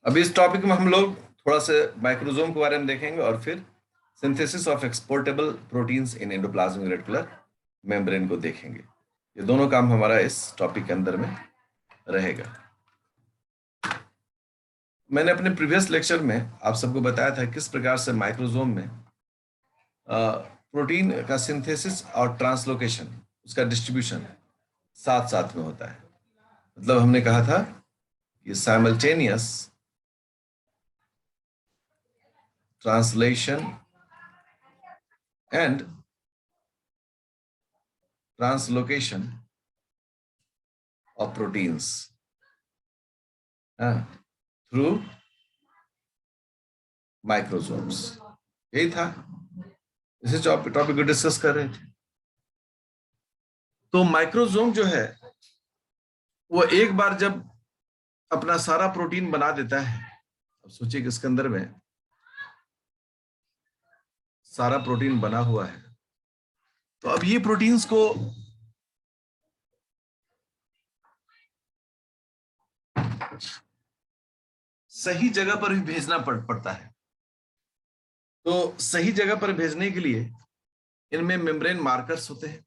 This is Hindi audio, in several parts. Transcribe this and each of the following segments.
अभी इस टॉपिक में हम लोग थोड़ा सा माइक्रोजोम के बारे में देखेंगे और फिर synthesis of exportable proteins in endoplasmic reticular membrane को देखेंगे। ये दोनों काम हमारा इस टॉपिक के अंदर में रहेगा। मैंने अपने प्रीवियस लेक्चर में आप सबको बताया था किस प्रकार से माइक्रोजोम में प्रोटीन का सिंथेसिस और ट्रांसलोकेशन, उसका डिस्ट्रीब्यूशन साथ साथ में होता है। मतलब हमने कहा था कि simultaneous translation and translocation of proteins through microsomes, यही था। इसे टॉपिक को डिस्कस कर रहे थे। तो माइक्रोसोम जो है वो एक बार जब अपना सारा प्रोटीन बना देता है, अब सोचिए कि इसके अंदर में सारा प्रोटीन बना हुआ है, तो अब ये प्रोटीन्स को सही जगह पर भी भेजना पड़ता है। तो सही जगह पर भेजने के लिए इनमें मेम्ब्रेन मार्कर्स होते हैं,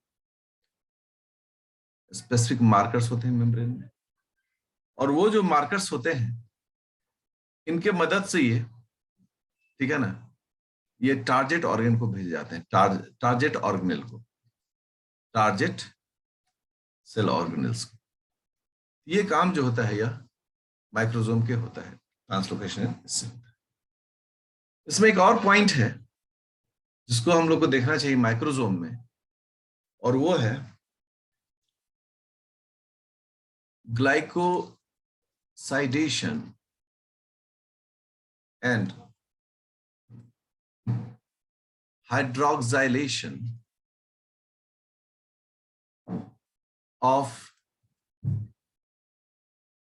स्पेसिफिक मार्कर्स होते हैं मेम्ब्रेन में, और वो जो मार्कर्स होते हैं इनके मदद से ये, ठीक है ना, ये टारगेट ऑर्गन को भेजे जाते हैं, टारगेट ऑर्गेनेल को, टारगेट सेल ऑर्गेनेल्स को। ये काम जो होता है यह माइक्रोसोम के होता है, ट्रांसलोकेशन इससे होता है। इसमें एक और पॉइंट है जिसको हम लोग को देखना चाहिए माइक्रोसोम में, और वो है glycosidation and hydroxylation of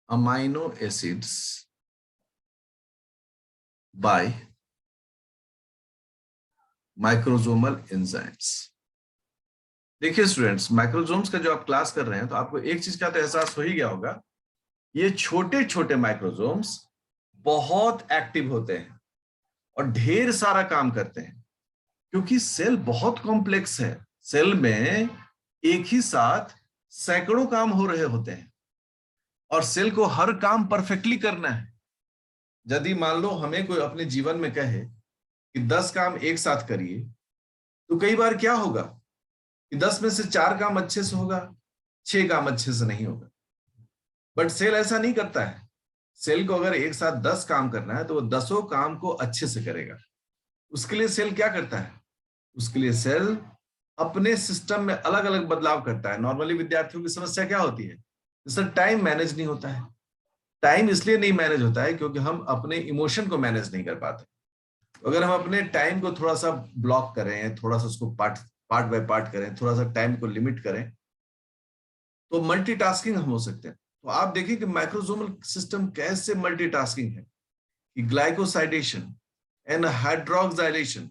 amino acids by microsomal enzymes. देखिए स्टूडेंट्स, माइक्रोसोम्स का जो आप क्लास कर रहे हैं तो आपको एक चीज का तो एहसास हो ही गया होगा, ये छोटे छोटे माइक्रोसोम्स बहुत एक्टिव होते हैं और ढेर सारा काम करते हैं, क्योंकि सेल बहुत कॉम्प्लेक्स है। सेल में एक ही साथ सैकड़ों काम हो रहे होते हैं और सेल को हर काम परफेक्टली करना है। यदि मान लो हमें कोई अपने जीवन में कहे कि 10 काम एक साथ करिए, तो कई बार क्या होगा कि 10 में से 4 काम अच्छे से होगा, 6 काम अच्छे से नहीं होगा। बट सेल ऐसा नहीं करता है। सेल को अगर एक साथ 10 काम करना है तो वो 10 काम को अच्छे से करेगा। उसके लिए सेल क्या करता है? उसके लिए सेल अपने सिस्टम में अलग अलग बदलाव करता है। नॉर्मली विद्यार्थियों की समस्या क्या होती है? सर टाइम मैनेज नहीं होता है। टाइम इसलिए नहीं मैनेज होता है क्योंकि हम अपने इमोशन को मैनेज नहीं कर पाते। अगर हम अपने टाइम को थोड़ा सा ब्लॉक करें, थोड़ा सा उसको पार्ट बाय पार्ट करें, थोड़ा सा टाइम को लिमिट करें, तो मल्टीटास्किंग हम हो सकते हैं। तो आप देखिए कि माइक्रोसोमल सिस्टम कैसे मल्टीटास्किंग है कि ग्लाइकोसाइडेशन एंड हाइड्रोक्साइलेशन,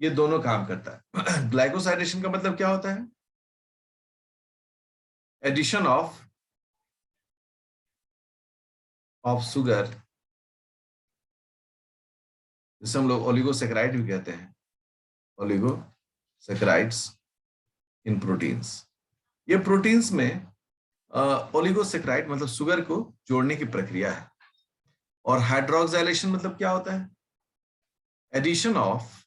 ये दोनों काम करता है। ग्लाइकोसाइडेशन का मतलब क्या होता है? एडिशन ऑफ शुगर, जिसे हम लोग ओलिगोसैकेराइड भी कहते हैं, ओलिगोसैकेराइड्स इन प्रोटीन्स। ये प्रोटीन्स में ओलिगोसैकेराइड मतलब शुगर को जोड़ने की प्रक्रिया है। और हाइड्रोक्साइलेशन मतलब क्या होता है? एडिशन ऑफ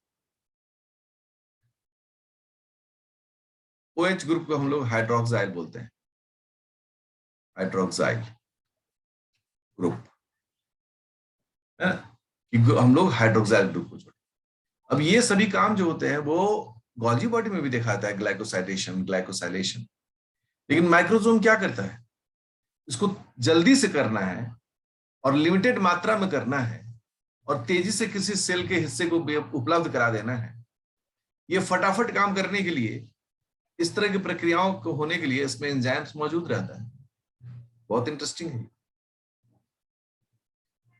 OH ग्रुप को हम लोग हाइड्रोक्साइल बोलते हैं, हाइड्रोक्साइल ग्रुप है, कि हम लोग हाइड्रोक्साइल ग्रुप को जोड़े। अब ये सभी काम जो होते हैं वो गोल्जी बॉडी में भी दिखाता है, ग्लाइकोसाइडेशन, ग्लाइकोसाइलेशन। लेकिन माइक्रोसोम क्या करता है? इसको जल्दी से करना है और लिमिटेड मात्रा में करना है और तेजी से किसी सेल के हिस्से को उपलब्ध करा देना है। ये फटाफट काम करने के लिए, इस तरह की प्रक्रियाओं को होने के लिए इसमें एंजाइम्स मौजूद रहता है। बहुत इंटरेस्टिंग है,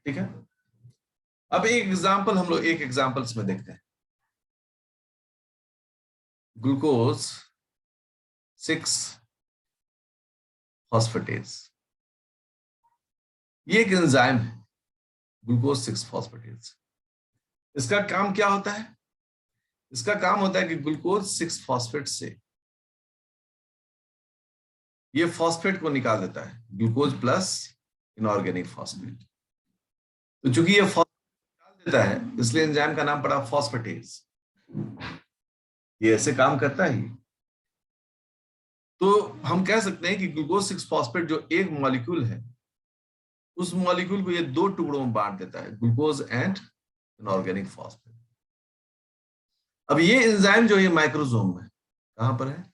ठीक है। अब एक एग्जांपल्स में देखते हैं। ग्लूकोज 6 फॉस्फेटेज, ये एक एंजाइम है ग्लूकोज 6 फॉस्फेटेज। इसका काम क्या होता है? इसका काम होता है कि ग्लूकोज 6 फॉस्फेट से ये फॉस्फेट को निकाल देता है, ग्लूकोज प्लस इनऑर्गेनिक फॉस्फेट। तो चूंकि ये फॉस्फेट निकाल देता है, इसलिए एंजाइम का नाम पड़ा फॉस्फेटेज। ये ऐसे काम करता है। तो हम कह सकते हैं कि ग्लूकोज 6 फॉस्फेट जो एक मॉलिक्यूल है, उस मॉलिक्यूल को ये दो टुकड़ों में बांट देता है, ग्लूकोज एंड इनऑर्गेनिक फॉस्फेट। अब ये एंजाइम जो है माइक्रोसोम में, कहां पर है?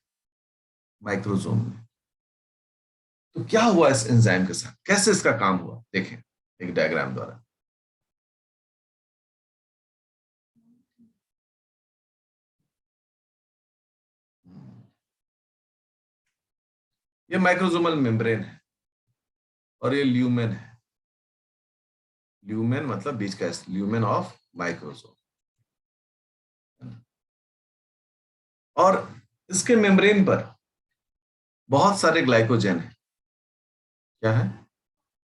माइक्रोसोम में। तो क्या हुआ इस एंजाइम के साथ, कैसे इसका काम हुआ, देखें एक डायग्राम द्वारा। ये माइक्रोसोमल मेम्ब्रेन है और ये ल्यूमेन है। ल्यूमेन मतलब बीच का, ल्यूमेन ऑफ माइक्रोसोम। और इसके मेम्ब्रेन पर बहुत सारे ग्लाइकोजन है। क्या है?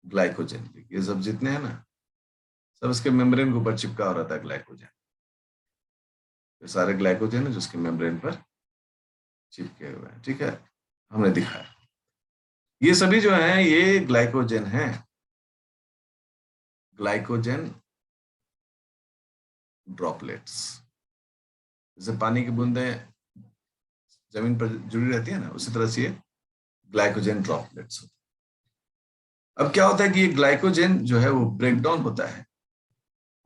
ग्लाइकोजन। ये सब जितने हैं ना, सब इसके मेम्ब्रेन के ऊपर चिपका हो रहता है ग्लाइकोजन। ये सारे ग्लाइकोजन है जो इसके मेम्ब्रेन पर चिपके हुए हैं। ठीक है, हमने दिखाया। ये सभी जो हैं ये ग्लाइकोजन हैं, ग्लाइकोजन ड्रॉपलेट्स। जैसे पानी की बूंदें जमीन पर जुड़ी रहती है ना, उसी तरह से ये ग्लाइकोजन ड्रॉपलेट्स होते हैं। अब क्या होता है कि ये ग्लाइकोजन जो है वो ब्रेक डाउन होता है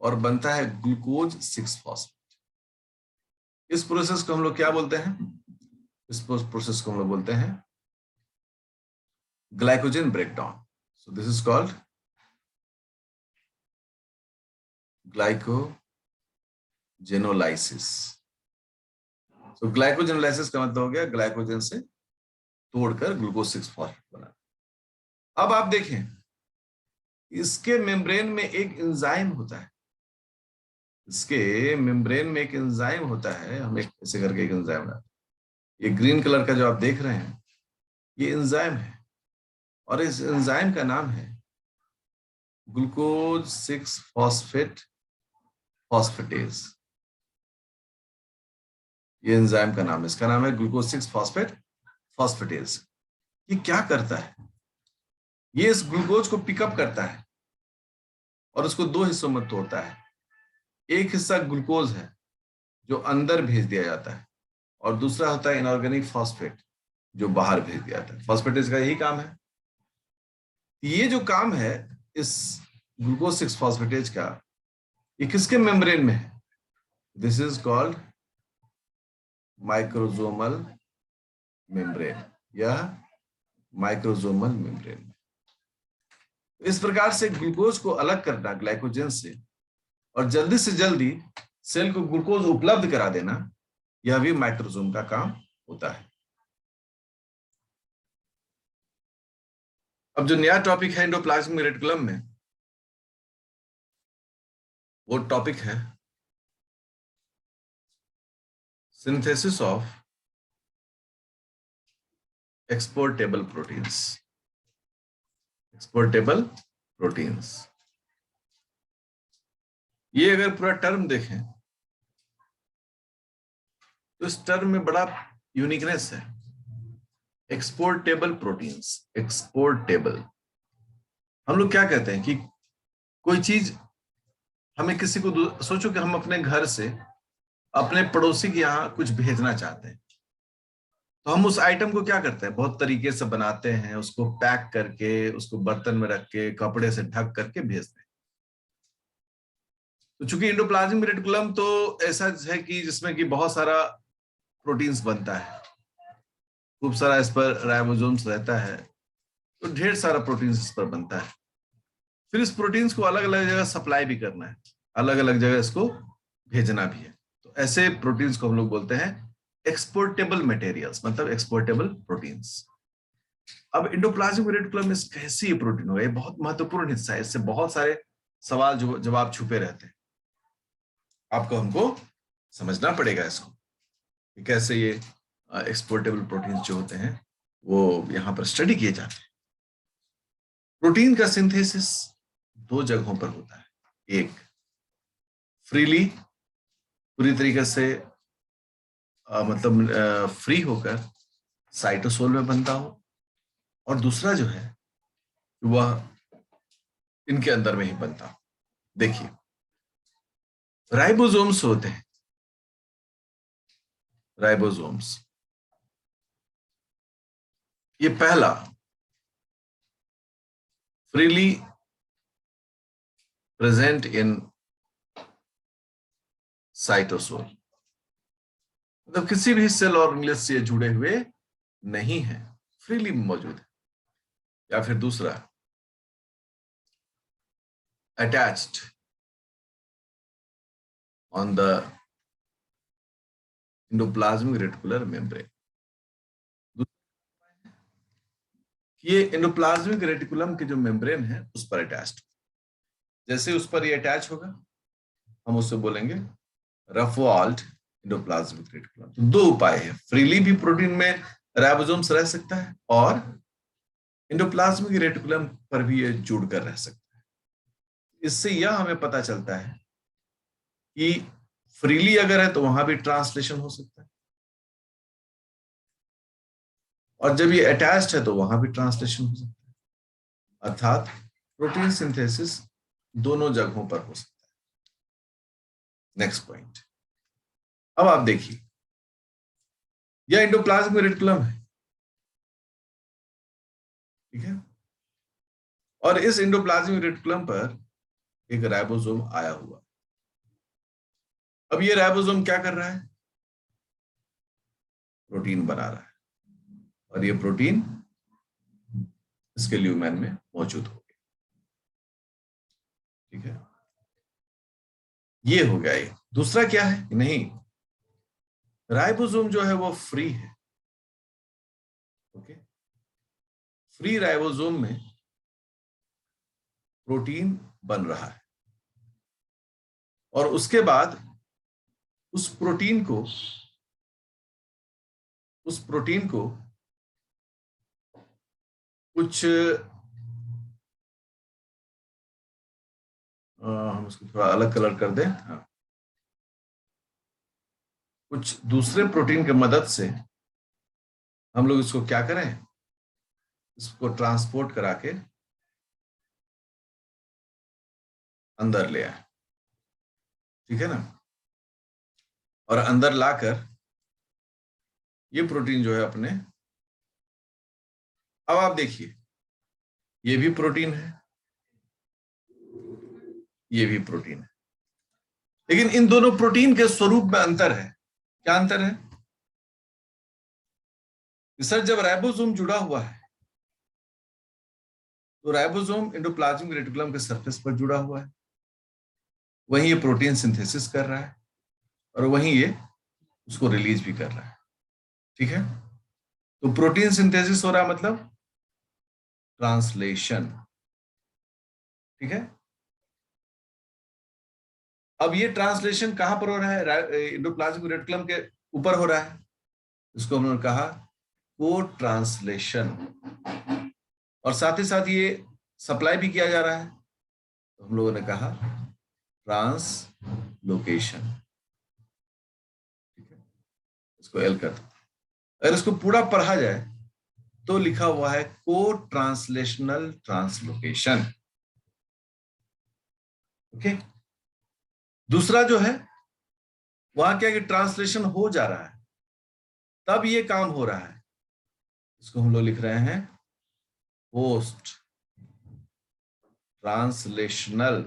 और बनता है ग्लूकोज 6 फॉस्फेट। इस प्रोसेस को हम लोग क्या बोलते हैं? इस प्रोसेस को हम लोग बोलते हैं glycogen breakdown. So this is called glycogenolysis. तो ग्लाइकोजेनोलाइसिस का मतलब हो गया ग्लाइकोजन से तोड़कर ग्लूकोज 6 फॉस्फेट बना। अब आप देखें, इसके मेम्ब्रेन में एक एंजाइम होता है। इसके मेम्ब्रेन में एक एंजाइम होता है, हम एक ऐसे करके एक एंजाइम बनाते हैं। ये ग्रीन कलर का जो आप देख रहे हैं, ये एंजाइम है और इस एंजाइम का नाम है ग्लूकोज 6 फॉस्फेट फॉस्फेटेज। ये एंजाइम का नाम है, इसका नाम है ग्लूकोज 6 फॉस्फेट फॉस्फेटेज। ये क्या करता है? ये इस ग्लूकोज को पिकअप करता है और उसको दो हिस्सों में तोड़ता है। एक हिस्सा ग्लूकोज है जो अंदर भेज दिया जाता है और दूसरा होता है इनऑर्गेनिक फॉस्फेट जो बाहर भेज दिया जाता है। फॉस्फेटेज का यही काम है। ये जो काम है इस ग्लूकोज 6 फॉस्फेटेज का, ये किसके मेम्ब्रेन में है? This is called microsomal membrane या माइक्रोसोमल मेम्ब्रेन। इस प्रकार से ग्लूकोज को अलग करना ग्लाइकोजन से और जल्दी से जल्दी सेल को ग्लूकोज उपलब्ध करा देना, यह भी माइक्रोसोम का काम होता है। अब जो नया टॉपिक है एंडोप्लाज्मिक रेटिकुलम में, वो टॉपिक है synthesis of exportable proteins. Exportable proteins, ये अगर पूरा टर्म देखें तो इस टर्म में बड़ा यूनिकनेस है। Exportable proteins, exportable. हम लोग क्या कहते हैं कि कोई चीज हमें किसी को, सोचो कि हम अपने घर से अपने पड़ोसी के यहाँ कुछ भेजना चाहते हैं, तो हम उस आइटम को क्या करते हैं, बहुत तरीके से बनाते हैं, उसको पैक करके, उसको बर्तन में रख के, कपड़े से ढक करके भेजते हैं। तो चूंकि एंडोप्लाज्मिक रेटिकुलम तो ऐसा है कि जिसमें कि बहुत सारा प्रोटीन्स बनता है, खूब सारा इस पर राइबोसोम्स रहता है, तो ढेर सारा प्रोटीन्स इस पर बनता है। फिर इस प्रोटीन्स को अलग अलग जगह सप्लाई भी करना है, अलग अलग जगह इसको भेजना भी है। तो ऐसे प्रोटीन्स को हम लोग बोलते हैं एक्सपोर्टेबल मटेरियल्स, मतलब एक्सपोर्टेबल प्रोटीन्स। अब एंडोप्लाज्मिक रेटिकुलम में कैसे ये प्रोटीन होगा, ये बहुत महत्वपूर्ण हिस्सा है। इससे बहुत सारे सवाल जवाब छुपे रहते हैं। आपको हमको समझना पड़ेगा इसको कि कैसे ये एक्सपोर्टेबल प्रोटीन्स जो होते हैं वो यहाँ पर स्टडी किए जाते हैं। प्रोटीन का सिंथेसिस दो जगहों पर होता है। एक फ्रीली, पूरी तरीके से मतलब फ्री होकर साइटोसोल में बनता हो, और दूसरा जो है वह इनके अंदर में ही बनता हो। देखिए, राइबोसोम्स होते हैं, राइबोसोम्स, ये पहला फ्रीली प्रेजेंट इन साइटोसोल, मतलब किसी भी सेल ऑर्गेनेल से जुड़े हुए नहीं है, फ्रीली मौजूद है। या फिर दूसरा, attached on the endoplasmic reticular membrane, ये एंडोप्लाज्मिक रेटिकुलम के जो मेम्ब्रेन है उस पर अटैच्ड, जैसे उस पर ये अटैच होगा हम उससे बोलेंगे रफ वॉल्ड एंडोप्लाज्मिक रेटिकुलम। तो दो उपाय है, फ्रीली भी प्रोटीन में राइबोसोम्स रह सकता है और एंडोप्लाज्मिक रेटिकुलम पर भी ये जुड़कर रह सकता है। इससे यह हमें पता चलता है कि फ्रीली अगर है तो वहां भी ट्रांसलेशन हो सकता है, और जब ये अटैच्ड है तो वहां भी ट्रांसलेशन हो सकता है, अर्थात प्रोटीन सिंथेसिस दोनों जगहों पर हो सकता है। नेक्स्ट पॉइंट, अब आप देखिए, यह एंडोप्लाज्मिक रेटिकुलम है, ठीक है, और इस एंडोप्लाज्मिक रेटिकुलम पर एक राइबोसोम आया हुआ। अब ये राइबोसोम क्या कर रहा है? प्रोटीन बना रहा है, और ये प्रोटीन इसके ल्यूमेन में मौजूद हो गया, ठीक है। ये हो गया। ये दूसरा क्या है? नहीं, राइबोसोम जो है वो फ्री है, ओके। फ्री राइबोसोम में प्रोटीन बन रहा है, और उसके बाद उस प्रोटीन को कुछ हम उसको थोड़ा अलग कलर कर दें, हाँ, कुछ दूसरे प्रोटीन की मदद से हम लोग इसको क्या करें, इसको ट्रांसपोर्ट करा के अंदर ले आए, ठीक है ना, और अंदर लाकर ये प्रोटीन जो है अपने, अब आप देखिए, ये भी प्रोटीन है, ये भी प्रोटीन है, लेकिन इन दोनों प्रोटीन के स्वरूप में अंतर है। क्या अंतर है? सर, जब राइबोसोम जुड़ा हुआ है तो राइबोसोम एंडोप्लाज्मिक रेटिकुलम के सरफेस पर जुड़ा हुआ है, वहीं ये प्रोटीन सिंथेसिस कर रहा है, और वहीं ये उसको रिलीज भी कर रहा है, ठीक है। तो प्रोटीन सिंथेसिस हो रहा है मतलब ट्रांसलेशन, ठीक है। अब ये ट्रांसलेशन कहां पर हो रहा है? एंडोप्लाज्मिक रेटिकुलम के ऊपर हो रहा है, इसको हमने कहा को ट्रांसलेशन, और साथ ही साथ ये सप्लाई भी किया जा रहा है, तो हम लोगों ने कहा ट्रांसलोकेशन, ठीक है। इसको एल कर दो। अगर इसको पूरा पढ़ा जाए तो लिखा हुआ है को ट्रांसलेशनल ट्रांसलोकेशन, ओके। दूसरा जो है वहां क्या कि ट्रांसलेशन हो जा रहा है, तब ये काम हो रहा है, इसको हम लोग लिख रहे हैं पोस्ट ट्रांसलेशनल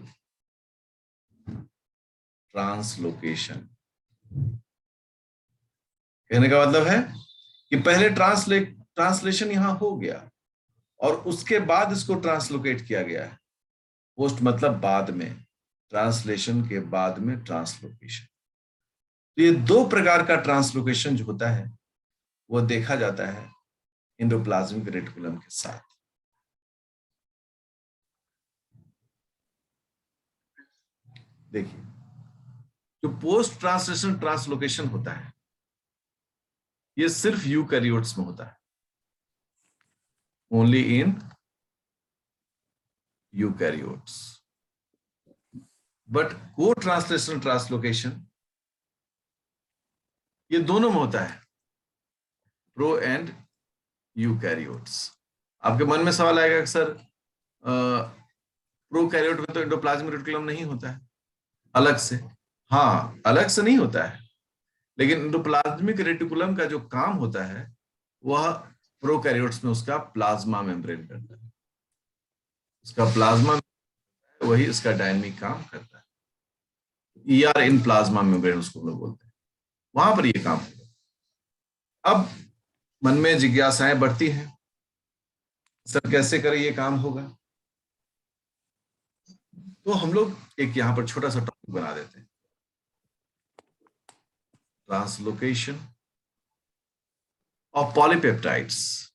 ट्रांसलोकेशन। कहने का मतलब है कि पहले ट्रांसलेशन यहां हो गया, और उसके बाद इसको ट्रांसलोकेट किया गया है। पोस्ट मतलब बाद में, ट्रांसलेशन के बाद में ट्रांसलोकेशन। तो ये दो प्रकार का ट्रांसलोकेशन जो होता है वो देखा जाता है एंडोप्लाज्मिक रेटिकुलम के साथ। देखिए, जो पोस्ट ट्रांसलेशन ट्रांसलोकेशन होता है ये सिर्फ यूकैरियोट्स में होता है, ओनली इन यूकैरियोट्स। बट को ट्रांसलेशनल ट्रांसलोकेशन ये दोनों में होता है, प्रो एंड यूकैरियोट्स। आपके मन में सवाल आएगा कि सर प्रोकैरियोट में तो एंडोप्लाज्मिक रेटिकुलम नहीं होता है अलग से। हाँ, अलग से नहीं होता है, लेकिन एंडोप्लाज्मिक रेटिकुलम का जो काम होता है वह प्रोकैरियोट्स में उसका प्लाज्मा मेम्ब्रेन करता है। उसका प्लाज्मा वही इसका डायनेमिक काम करता है। ईआर इन प्लाज्मा मेम्ब्रेन उसको हम लोग बोलते हैं, वहां पर ये काम होगा। अब मन में जिज्ञासाएं बढ़ती हैं, सर कैसे करें ये काम होगा। तो हम लोग एक यहां पर छोटा सा टॉपिक बना देते हैं, translocation of polypeptides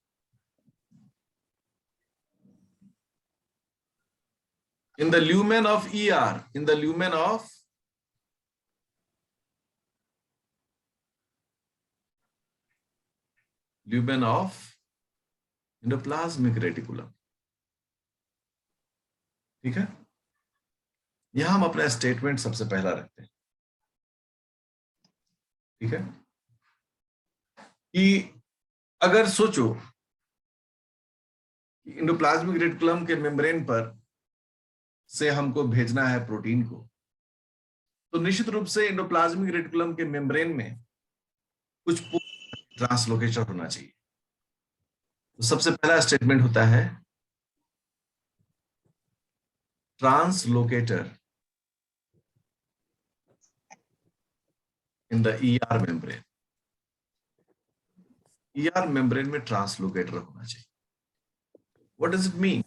in the lumen of ER, in the lumen of endoplasmic reticulum। ठीक है, यहां हम अपना स्टेटमेंट सबसे पहला रखते हैं। ठीक है, कि अगर सोचो कि एंडोप्लाज्मिक रेटिकुलम के मेम्ब्रेन पर से हमको भेजना है प्रोटीन को, तो निश्चित रूप से एंडोप्लाज्मिक रेटिकुलम के मेम्ब्रेन में कुछ ट्रांसलोकेशन होना चाहिए। तो सबसे पहला स्टेटमेंट होता है translocator in the ER membrane. ER membrane में ट्रांसलोकेटर होना चाहिए। What does it mean?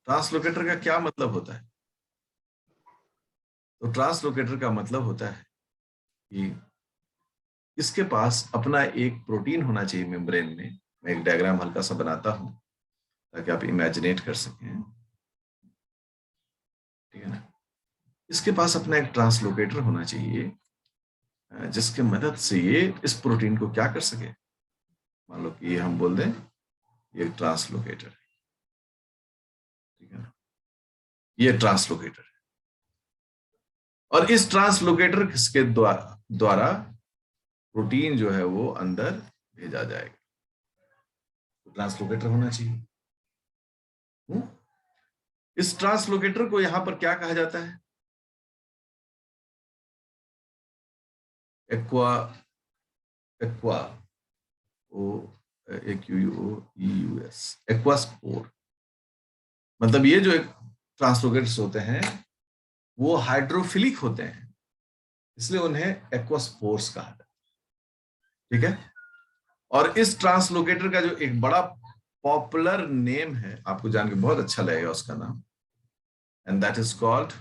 Translocator का क्या मतलब होता है? तो ट्रांसलोकेटर का मतलब होता है कि इसके पास अपना एक प्रोटीन होना चाहिए मेम्ब्रेन में। मैं एक डायग्राम हल्का सा बनाता हूं ताकि आप इमेजिनेट कर सकें। ठीक है ना, इसके पास अपना एक ट्रांसलोकेटर होना चाहिए जिसके मदद से ये इस प्रोटीन को क्या कर सके। मान लो कि हम बोल दें ये ट्रांसलोकेटर है। ठीक है ना, ये ट्रांसलोकेटर है, और इस ट्रांसलोकेटर के द्वारा प्रोटीन जो है वो अंदर भेजा जाएगा। तो ट्रांसलोकेटर होना चाहिए। इस ट्रांसलोकेटर को यहां पर क्या कहा जाता है? एक्वा, एक्वा ओ AQUEUS, एक्वास्पोर। मतलब ये जो एक ट्रांसलोकेटर्स होते हैं वो हाइड्रोफिलिक होते हैं, इसलिए उन्हें एक्वास्पोर्स कहा जाता है। ठीक है, और इस ट्रांसलोकेटर का जो एक बड़ा पॉपुलर नेम है, आपको जान के बहुत अच्छा लगेगा उसका नाम, and that is called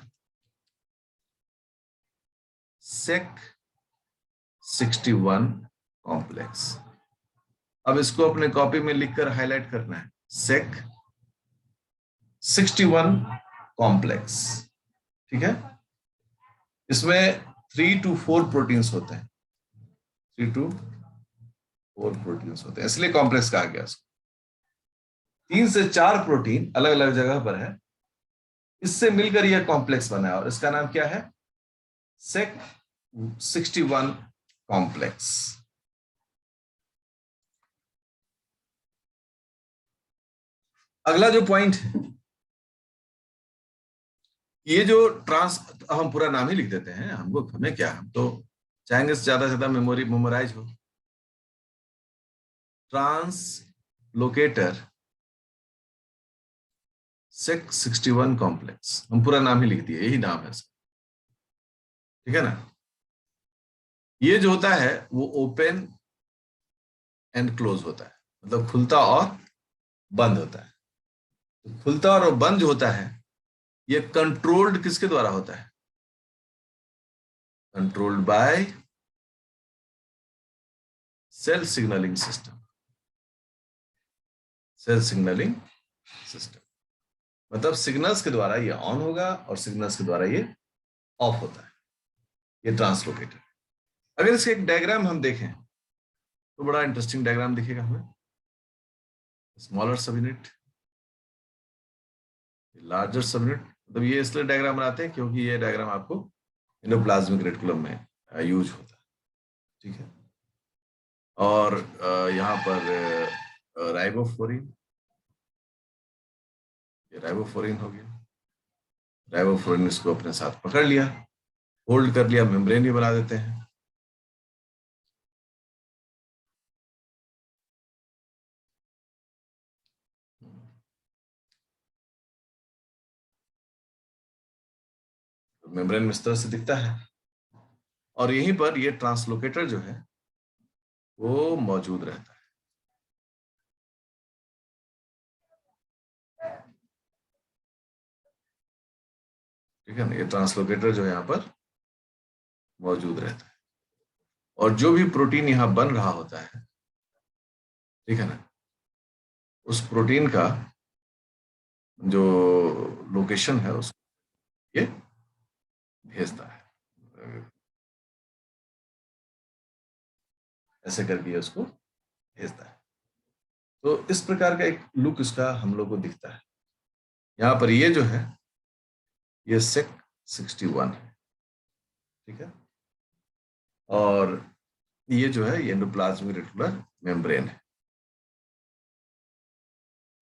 SEC61 complex. अब इसको अपने कॉपी में लिखकर हाईलाइट करना है, SEC61 कॉम्प्लेक्स। ठीक है, इसमें 3 to 4 प्रोटीन्स होते हैं, 3 to 4 प्रोटीन्स होते हैं, इसलिए कॉम्प्लेक्स कहा गया उसको। 3 से 4 प्रोटीन अलग अलग जगह पर है, इससे मिलकर यह कॉम्प्लेक्स बना है, और इसका नाम क्या है? SEC61 complex. अगला जो पॉइंट है, ये जो ट्रांस, हम पूरा नाम ही लिख देते हैं, हमको हमें क्या, हम तो चाहेंगे ज्यादा से ज्यादा मेमोरी मेमोराइज हो। ट्रांसलोकेटर SEC61 कॉम्प्लेक्स, हम पूरा नाम ही लिख दिए, यही नाम है इसका। ठीक है ना, ये जो होता है वो ओपन एंड क्लोज होता है, मतलब खुलता और बंद होता है। तो खुलता और बंद जो होता है ये कंट्रोल्ड किसके द्वारा होता है? Controlled by cell signaling system. Cell signaling system मतलब सिग्नल्स के द्वारा ये ऑन होगा और सिग्नल्स के द्वारा ये ऑफ होता है, ये ट्रांसलोकेटर। अगर इसका एक डायग्राम हम देखें तो बड़ा इंटरेस्टिंग डायग्राम दिखेगा हमें। स्मॉलर सब यूनिट, लार्जर सब यूनिट, मतलब ये इसलिए डायग्राम बनाते हैं क्योंकि ये डायग्राम आपको एंडोप्लाज्मिक रेटिकुलम में यूज होता है, ठीक है। और यहाँ पर राइबोफ्लोरिन, ये राइबोफ्लोरिन हो गया। राइबोफ्लोरिन इसको अपने साथ पकड़ लिया, होल्ड कर लिया, मेम्ब्रेन भी बना देते हैं। तो मेम्ब्रेन इस तरह से दिखता है और यहीं पर ये ट्रांसलोकेटर जो है वो मौजूद रहता है। ठीक है ना, ये ट्रांसलोकेटर जो है यहाँ पर मौजूद रहता है और जो भी प्रोटीन यहाँ बन रहा होता है, ठीक है ना, उस प्रोटीन का जो लोकेशन है उसको ये भेजता है, ऐसे करके ये उसको भेजता है। तो इस प्रकार का एक लुक इसका हम लोग को दिखता है। यहाँ पर ये जो है ये सेक 61 है, ठीक है। और ये जो है ये एंडोप्लाज्मिक रेटिकुलर मेम्ब्रेन है।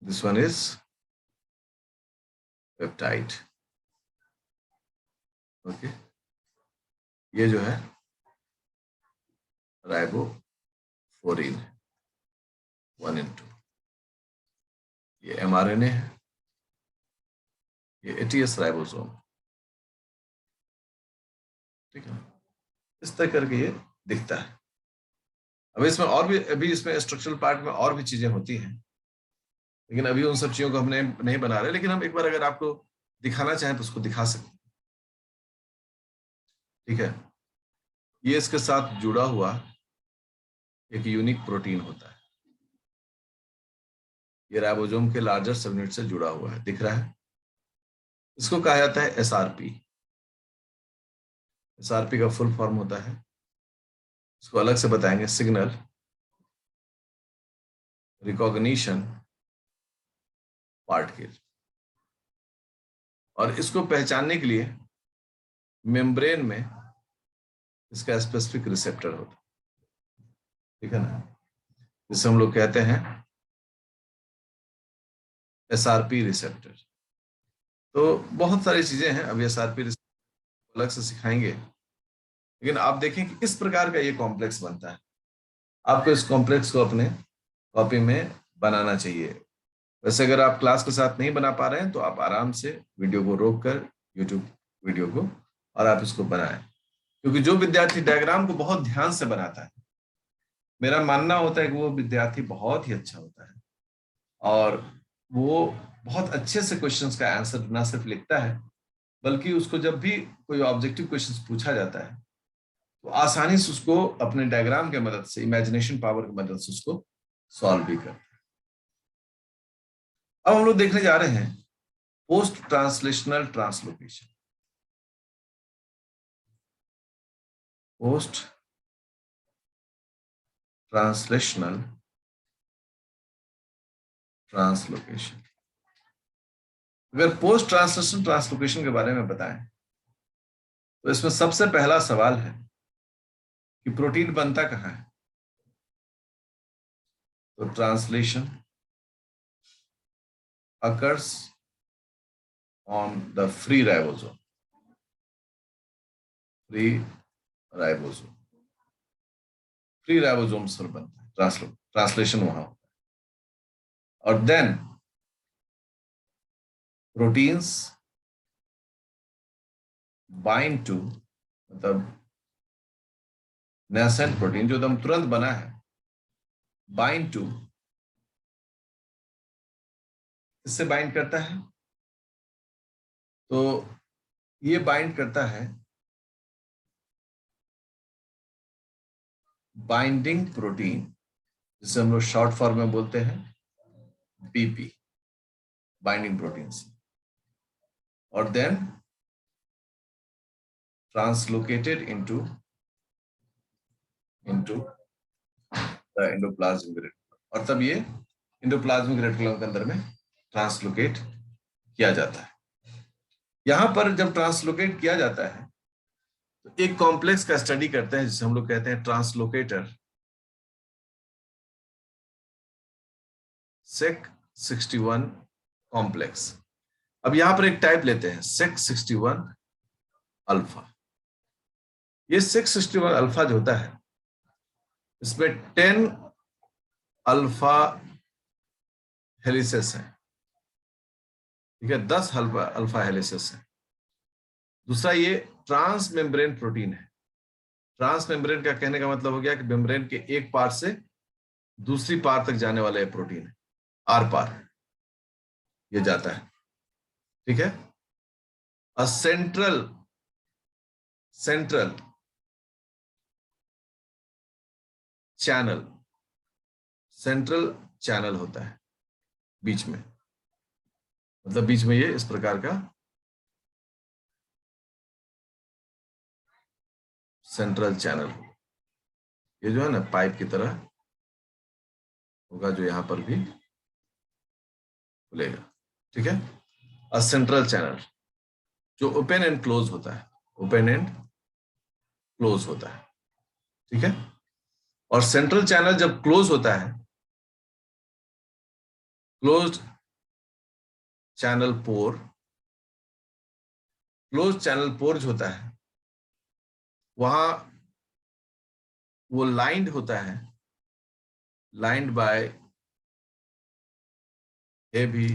This one is peptide, okay. ये जो है राइबोफ्लोरिन 1 and 2, ये mRNA है, ये ATS राइबोसोम, ठीक है। इस तरह करके ये दिखता है। अब इसमें और भी, अभी इसमें स्ट्रक्चरल पार्ट में और भी चीजें होती हैं, लेकिन अभी उन सब चीजों को हमने नहीं बना रहे, लेकिन हम एक बार अगर आपको दिखाना चाहें तो उसको दिखा सकते हैं, ठीक है। ये इसके साथ जुड़ा हुआ एक यूनिक प्रोटीन होता है, ये राइबोसोम के लार्जर सबयूनिट से जुड़ा हुआ है, दिख रहा है। इसको कहा जाता है SRP। SRP का फुल फॉर्म होता है, इसको अलग से बताएंगे, सिग्नल रिकॉग्निशन पार्टिकल। और इसको पहचानने के लिए मेम्ब्रेन में इसका स्पेसिफिक रिसेप्टर होता है, ठीक है ना, जिसे हम लोग कहते हैं SRP रिसेप्टर। तो बहुत सारी चीजें हैं, अब SRP रिसेप्टर अलग से सिखाएंगे, लेकिन आप देखें कि इस प्रकार का ये कॉम्प्लेक्स बनता है। आपको इस कॉम्प्लेक्स को अपने कॉपी में बनाना चाहिए। वैसे अगर आप क्लास के साथ नहीं बना पा रहे हैं तो आप आराम से वीडियो को रोक कर, यूट्यूब वीडियो को, और आप इसको बनाएं, क्योंकि जो विद्यार्थी डायग्राम को बहुत ध्यान से बनाता है, मेरा मानना होता है कि वो विद्यार्थी बहुत ही अच्छा होता है और वो बहुत अच्छे से क्वेश्चंस का आंसर ना सिर्फ लिखता है, बल्कि उसको जब भी कोई ऑब्जेक्टिव क्वेश्चंस पूछा जाता है तो आसानी से उसको अपने डायग्राम के मदद से, इमेजिनेशन पावर की मदद से उसको सॉल्व भी करता है। अब हम लोग देखने जा रहे हैं post translational translocation. Post translational translocation. अगर पोस्ट ट्रांसलेशनल ट्रांसलोकेशन के बारे में बताएं तो इसमें सबसे पहला सवाल है कि प्रोटीन बनता कहाँ है। तो translation occurs on the free ribosome, free ribosome, free ribosomes पर बनता है ट्रांसलेशन वहां होता है। और देन प्रोटीन्स बाइंड टू, मतलब नेसेंट प्रोटीन जो एकदम तुरंत बना है, बाइंड टू, इससे बाइंड करता है। तो ये बाइंड करता है बाइंडिंग प्रोटीन, जिसे हम लोग शॉर्ट फॉर्म में बोलते हैं BP, बाइंडिंग प्रोटीन से, और then translocated into the endoplasmic reticulum, और तब ये एंडोप्लाज्मिक रेटिकुलम के अंदर में ट्रांसलोकेट किया जाता है। यहां पर जब ट्रांसलोकेट किया जाता है तो एक कॉम्प्लेक्स का स्टडी करते हैं जिसे हम लोग कहते हैं ट्रांसलोकेटर, सेक 61 कॉम्प्लेक्स। अब यहां पर एक टाइप लेते हैं सेक 61 अल्फा। ये सेक 61 अल्फा जो होता है इसमें 10 अल्फा हेलिसेस है, ठीक है, 10 अल्फा अल्फा हेलिसेस है। दूसरा ये ट्रांस मेम्ब्रेन प्रोटीन है। ट्रांस मेम्ब्रेन का कहने का मतलब हो गया कि मेम्ब्रेन के एक पार से दूसरी पार तक जाने वाला ये प्रोटीन है, आर पार ये जाता है, ठीक है। A central channel, central channel होता है बीच में, मतलब बीच में ये इस प्रकार का सेंट्रल चैनल, ये जो है ना पाइप की तरह होगा जो यहां पर भी खुलेगा, ठीक है। अ सेंट्रल चैनल जो ओपन एंड क्लोज होता है, ओपन एंड क्लोज होता है, ठीक है। और सेंट्रल चैनल जब क्लोज होता है, क्लोज्ड चैनल पोर, क्लोज चैनल पोर जो होता है वहां वो लाइंड होता है, lined by heavy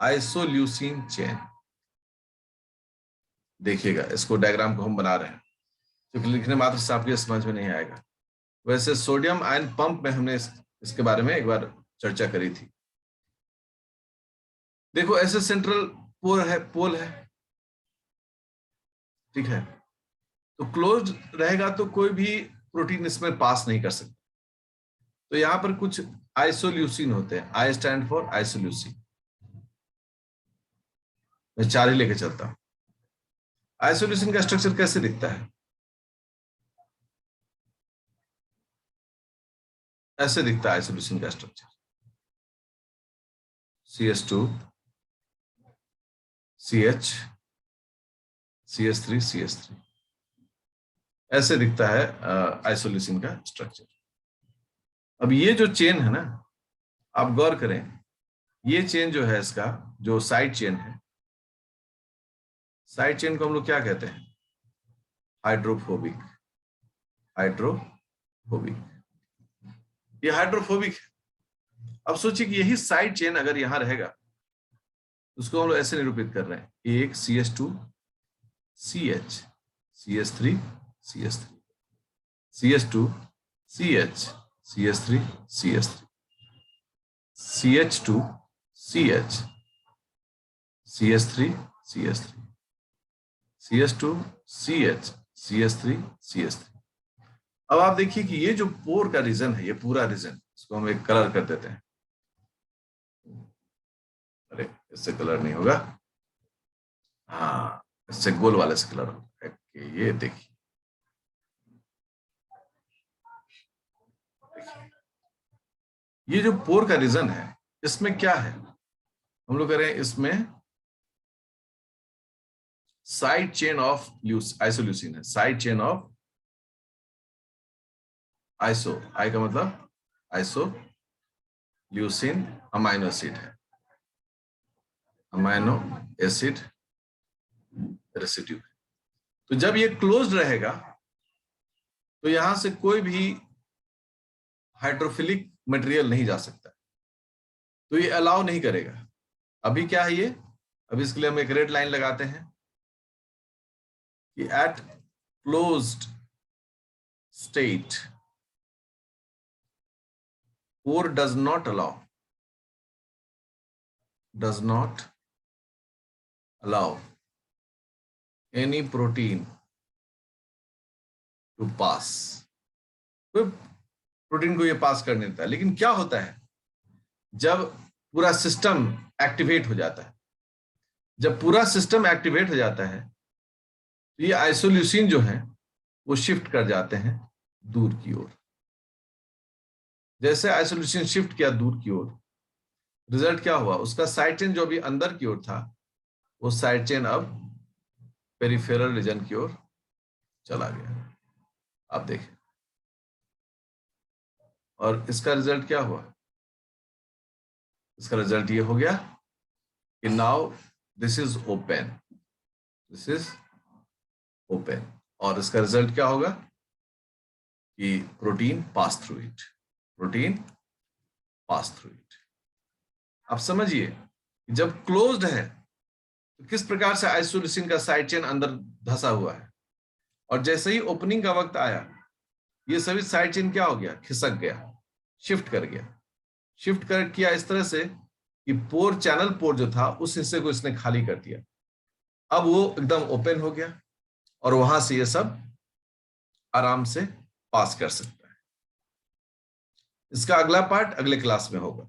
isoleucine chain. देखिएगा इसको, डायग्राम को हम बना रहे हैं क्योंकि लिखने मात्र से आपके समझ में नहीं आएगा। वैसे सोडियम आयन पंप में हमने इसके बारे में एक बार चर्चा करी थी। देखो ऐसे सेंट्रल पोल है, ठीक है। तो क्लोज रहेगा तो कोई भी प्रोटीन इसमें पास नहीं कर सकता। तो यहां पर कुछ आइसोल्यूसिन होते हैं, आई स्टैंड फॉर आइसोल्यूसिन। मैं 4 ही लेके चलता हूं। आइसोल्यूसिन का स्ट्रक्चर कैसे दिखता है? ऐसे दिखता है आइसोल्यूसिन का structure, CH2 CH CH3 CH3, ऐसे दिखता है आइसोल्यूसिन का स्ट्रक्चर। अब ये जो चेन है ना, आप गौर करें, ये चेन जो है इसका जो साइड चेन है, साइड चेन को हम लोग क्या कहते हैं? हाइड्रोफोबिक, हाइड्रोफोबिक, ये हाइड्रोफोबिक है। अब सोचिए कि यही साइड चेन अगर यहां रहेगा, उसको हम लोग ऐसे निरूपित कर रहे हैं, एक CH2 CH CH3 CH3 CH2 CH CH3 CH3 CH2 CH CH3 CH3 CH2 CH CH3 CH3। अब आप देखिए कि ये जो पोर का रीजन है, ये पूरा रीजन, इसको हम एक कलर कर देते हैं। अरे इससे कलर नहीं होगा, हाँ इससे गोल वाले से कलर होगा। ये देखिए, ये जो पोर का रीजन है इसमें क्या है? हम लोग कह रहे हैं इसमें साइड चेन ऑफ आइसोल्यूसिन है, साइड चेन ऑफ आइसो, आई का मतलब आइसो, ल्यूसिन अमाइनो एसिड है, अमाइनो एसिड रेसिड्यू। तो जब ये क्लोज रहेगा तो यहां से कोई भी हाइड्रोफिलिक मटेरियल नहीं जा सकता, तो ये अलाउ नहीं करेगा। अभी क्या है ये, अभी इसके लिए हम एक रेड लाइन लगाते हैं कि at closed state pore does not allow any protein to pass, कोई प्रोटीन को ये पास कर नहीं देता। लेकिन क्या होता है जब पूरा सिस्टम एक्टिवेट हो जाता है, जब पूरा सिस्टम एक्टिवेट हो जाता है तो ये आइसोल्यूसिन जो है वो शिफ्ट कर जाते हैं दूर की ओर। जैसे आइसोल्यूसिन शिफ्ट किया दूर की ओर, रिजल्ट क्या हुआ, उसका साइड चेन जो भी अंदर की ओर था वो साइड चेन अब पेरिफेरल रीजन की ओर चला गया। आप देखें, और इसका रिजल्ट क्या हुआ? इसका रिजल्ट ये हो गया कि now this is open, this is open, और इसका रिजल्ट क्या होगा कि protein pass through it, protein pass through it. आप समझिए, जब क्लोज्ड है तो किस प्रकार से आइसोल्यूसिन का साइड चेन अंदर धंसा हुआ है, और जैसे ही ओपनिंग का वक्त आया ये सभी साइड चेन क्या हो गया, खिसक गया, शिफ्ट कर गया, शिफ्ट कर किया इस तरह से कि पोर, चैनल पोर जो था उस हिस्से को इसने खाली कर दिया। अब वो एकदम ओपन हो गया और वहां से ये सब आराम से पास कर सकता है। इसका अगला पार्ट अगले क्लास में होगा।